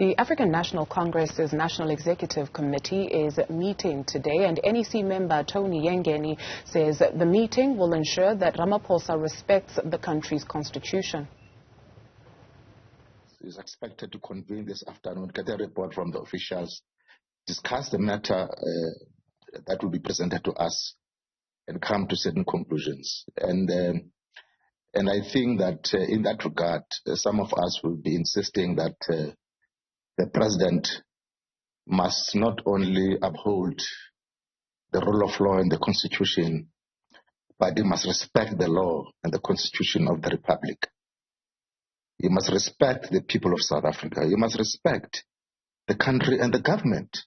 The African National Congress's National Executive Committee is meeting today, and NEC member Tony Yengeni says the meeting will ensure that Ramaphosa respects the country's constitution. Is expected to convene this afternoon, get a report from the officials, discuss the matter that will be presented to us, and come to certain conclusions. And I think that in that regard, some of us will be insisting that the president must not only uphold the rule of law and the constitution, but he must respect the law and the constitution of the republic. You must respect the people of South Africa. You must respect the country and the government.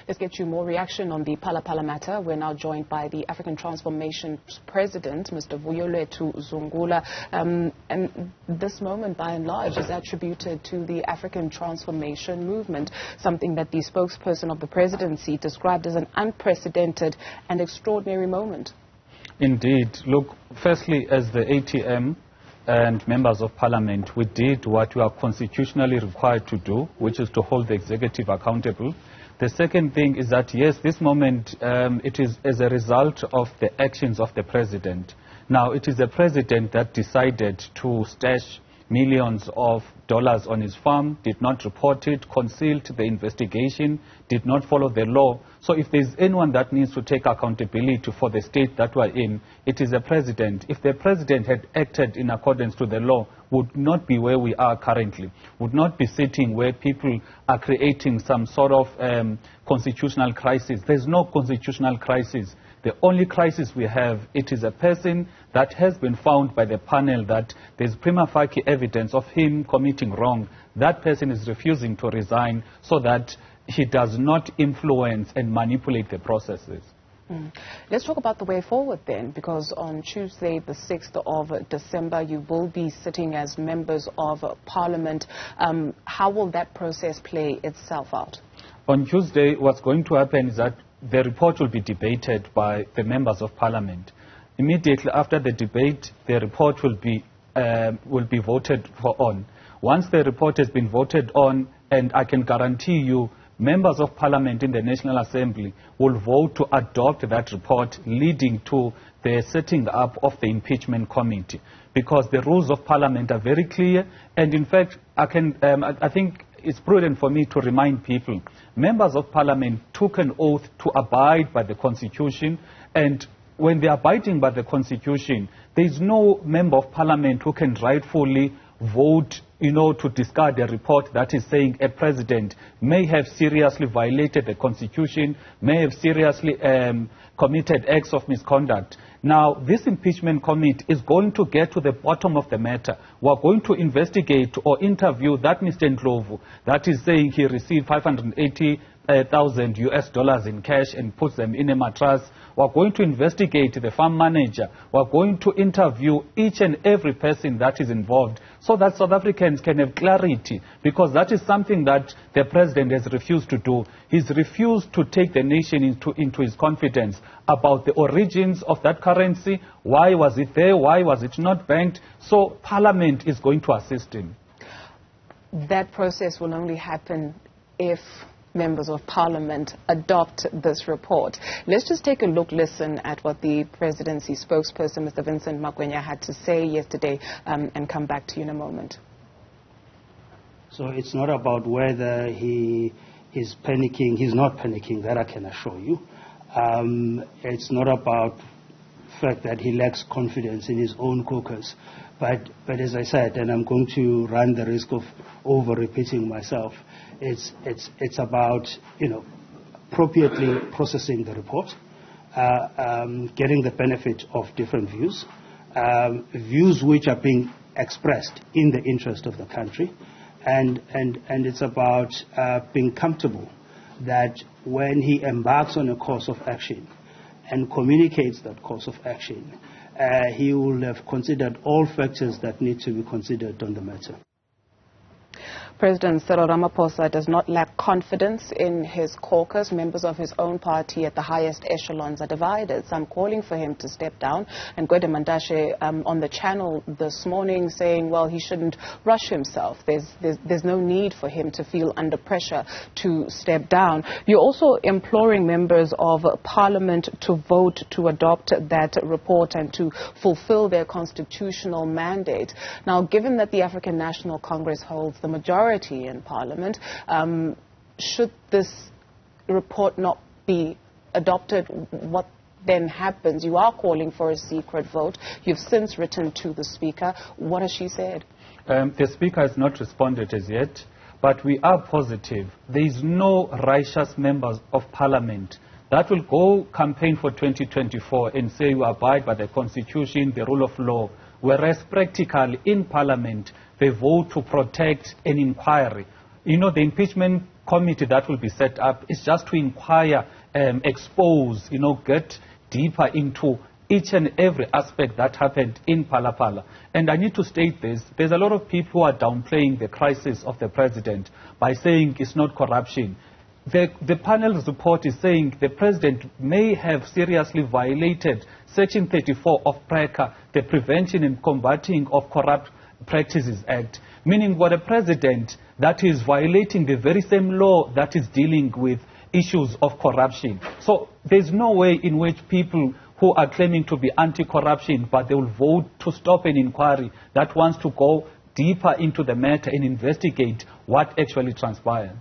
Let's get you more reaction on the Phala Phala matter. We're now joined by the African Transformation President, Mr. Vuyolwethu Zungula. And this moment, by and large, is attributed to the African Transformation Movement, something that the spokesperson of the presidency described as an unprecedented and extraordinary moment. Indeed. Look, firstly, as the ATM and members of parliament, we did what we are constitutionally required to do, which is to hold the executive accountable. The second thing is that, yes, this moment, it is as a result of the actions of the president. Now, it is the president that decided to stash millions of dollars on his farm, did not report it, concealed the investigation, did not follow the law. So if there's anyone that needs to take accountability for the state that we're in, it is the president. If the president had acted in accordance to the law, would not be where we are currently, would not be sitting where people are creating some sort of constitutional crisis. There's no constitutional crisis. The only crisis we have, it is a person that has been found by the panel that there's prima facie evidence of him committing wrong. That person is refusing to resign so that he does not influence and manipulate the processes. Let's talk about the way forward then, because on Tuesday, the 6th of December, you will be sitting as members of Parliament. How will that process play itself out? On Tuesday, what's going to happen is that the report will be debated by the members of Parliament. Immediately after the debate, the report will be voted on. Once the report has been voted on, and I can guarantee you, members of Parliament in the National Assembly will vote to adopt that report, leading to the setting up of the impeachment committee, because the rules of Parliament are very clear. And in fact, I think it's prudent for me to remind people, members of Parliament took an oath to abide by the Constitution, and when they are abiding by the Constitution, there is no member of Parliament who can rightfully vote, to discard a report that is saying a president may have seriously violated the Constitution, may have seriously committed acts of misconduct. Now, this impeachment committee is going to get to the bottom of the matter. We're going to investigate or interview that Mr. Ndlovu that is saying he received $580,000 in cash and puts them in a mattress. We're going to investigate the farm manager. We're going to interview each and every person that is involved so that South Africans can have clarity, because that is something that the president has refused to do. He's refused to take the nation into his confidence about the origins of that currency. Why was it there? Why was it not banked? So Parliament is going to assist him. That process will only happen if members of Parliament adopt this report. Let's just take a listen at what the presidency spokesperson, Mr. Vincent Magwenya, had to say yesterday, and come back to you in a moment. So it's not about whether he is panicking. He's not panicking, that I can assure you. It's not about the fact that he lacks confidence in his own caucus. But as I said, and I'm going to run the risk of over-repeating myself, it's about, appropriately processing the report, getting the benefit of different views, views which are being expressed in the interest of the country, and it's about being comfortable that when he embarks on a course of action and communicates that course of action, he will have considered all factors that need to be considered on the matter. President Cyril Ramaphosa does not lack confidence in his caucus. Members of his own party at the highest echelons are divided. Some calling for him to step down. And Gwede Mandashe on the channel this morning saying, well, he shouldn't rush himself. There's no need for him to feel under pressure to step down. You're also imploring members of Parliament to vote to adopt that report and to fulfill their constitutional mandate. Now, given that the African National Congress holds the majority in Parliament, should this report not be adopted, what then happens? You are calling for a secret vote. You've since written to the Speaker. What has she said? The Speaker has not responded as yet, but we are positive. There is no righteous members of Parliament that will go campaign for 2024 and say you abide by the Constitution, the rule of law, whereas practically in Parliament they vote to protect an inquiry. You know, the impeachment committee that will be set up is just to inquire, expose, get deeper into each and every aspect that happened in Phala Phala. And I need to state this. There's a lot of people who are downplaying the crisis of the president by saying it's not corruption. The panel's report is saying the president may have seriously violated Section 34 of PRECA, the Prevention and Combating of Corrupt Practices Act, meaning what a president that is violating the very same law that is dealing with issues of corruption. So there's no way in which people who are claiming to be anti-corruption, but they will vote to stop an inquiry that wants to go deeper into the matter and investigate what actually transpired.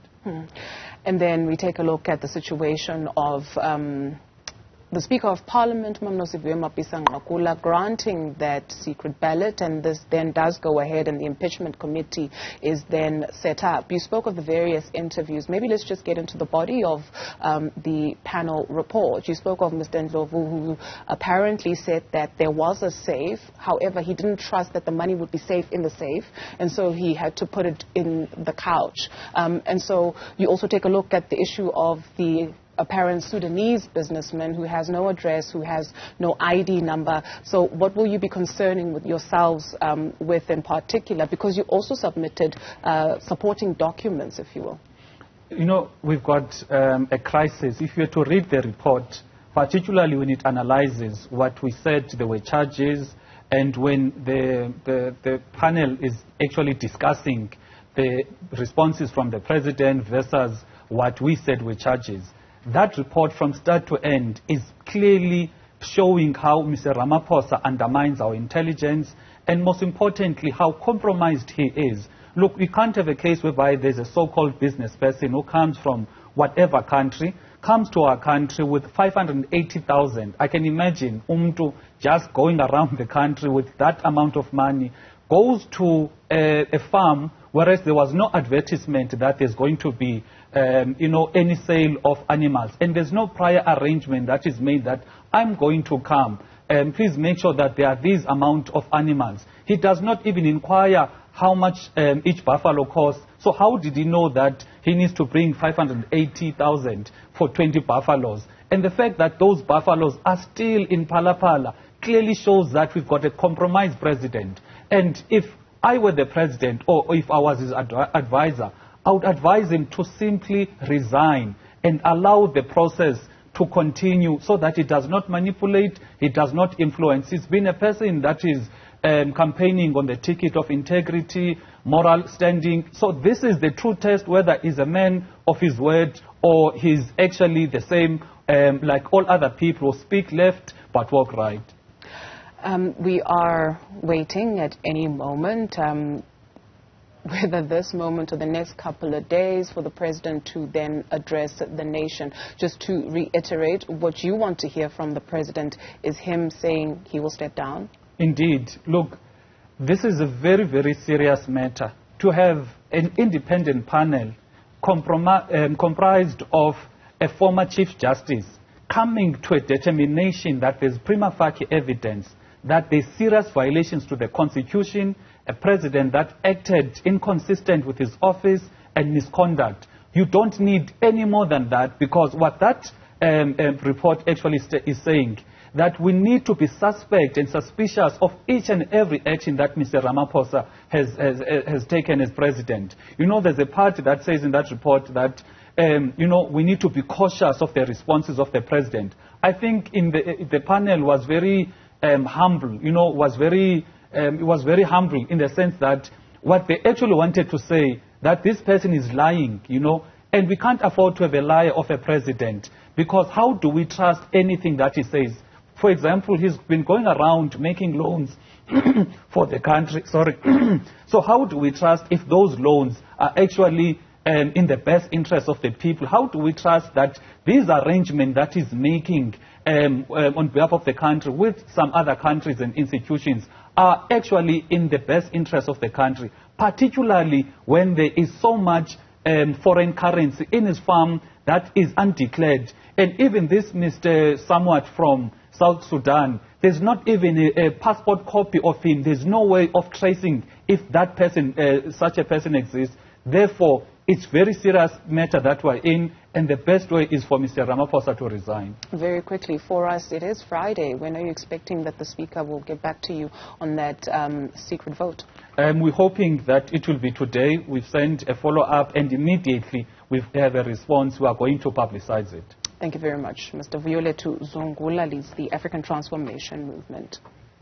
And then we take a look at the situation of the Speaker of Parliament, Newzroom granting that secret ballot, and this then does go ahead and the impeachment committee is then set up. You spoke of the various interviews. Maybe let's just get into the body of the panel report. You spoke of Mr. Ndlovu, who apparently said that there was a safe. However, he didn't trust that the money would be safe in the safe, and so he had to put it in the couch. And so you also take a look at the issue of the apparent Sudanese businessman who has no address, who has no ID number. So what will you be concerning with yourselves with in particular? Because you also submitted supporting documents, if you will. You know, we've got a crisis. If you were to read the report, particularly when it analyzes what we said there were charges, and when the panel is actually discussing the responses from the president versus what we said were charges, that report from start to end is clearly showing how Mr. Ramaphosa undermines our intelligence and, most importantly, how compromised he is. Look, we can't have a case whereby there's a so-called business person who comes from whatever country, comes to our country with 580,000. I can imagine Umtu just going around the country with that amount of money, goes to a farm, whereas there was no advertisement that there's going to be any sale of animals. And there's no prior arrangement that is made that I'm going to come. Please make sure that there are these amount of animals. He does not even inquire how much each buffalo costs. So how did he know that he needs to bring 580,000 for 20 buffaloes? And the fact that those buffaloes are still in Phala Phala clearly shows that we've got a compromised president. And if I were the president, or if I was his advisor, I would advise him to simply resign and allow the process to continue so that it does not manipulate, it does not influence. He's been a person that is campaigning on the ticket of integrity, moral standing. So this is the true test whether he's a man of his word or he's actually the same like all other people who speak left but walk right. We are waiting at any moment, whether this moment or the next couple of days, for the president to then address the nation. Just to reiterate, what you want to hear from the president is him saying he will step down? Indeed. Look, this is a very, very serious matter. To have an independent panel comprised of a former Chief Justice coming to a determination that there's prima facie evidence that there's serious violations to the Constitution, a president that acted inconsistent with his office and misconduct. You don't need any more than that, because what that report actually is saying, that we need to be suspect and suspicious of each and every action that Mr. Ramaphosa has taken as president. You know, there's a part that says in that report that, you know, we need to be cautious of the responses of the president. I think the panel was very humble, you know, it was very humble in the sense that what they actually wanted to say, that this person is lying, you know, and we can't afford to have a liar of a president, because how do we trust anything that he says? For example, he's been going around making loans for the country, sorry. So how do we trust if those loans are actually in the best interest of the people? How do we trust that these arrangements that he's making on behalf of the country with some other countries and institutions are actually in the best interest of the country, particularly when there is so much foreign currency in his farm that is undeclared? And even this Mr. Somewhat from South Sudan, there's not even a passport copy of him. There's no way of tracing if that person, such a person exists. Therefore, it's very serious matter that we're in, and the best way is for Mr. Ramaphosa to resign. Very quickly, for us, it is Friday. When are you expecting that the Speaker will get back to you on that secret vote? We're hoping that it will be today. We've sent a follow-up, and immediately we have a response. We are going to publicize it. Thank you very much. Mr. Vuyolwethu Zungula leads the African Transformation Movement.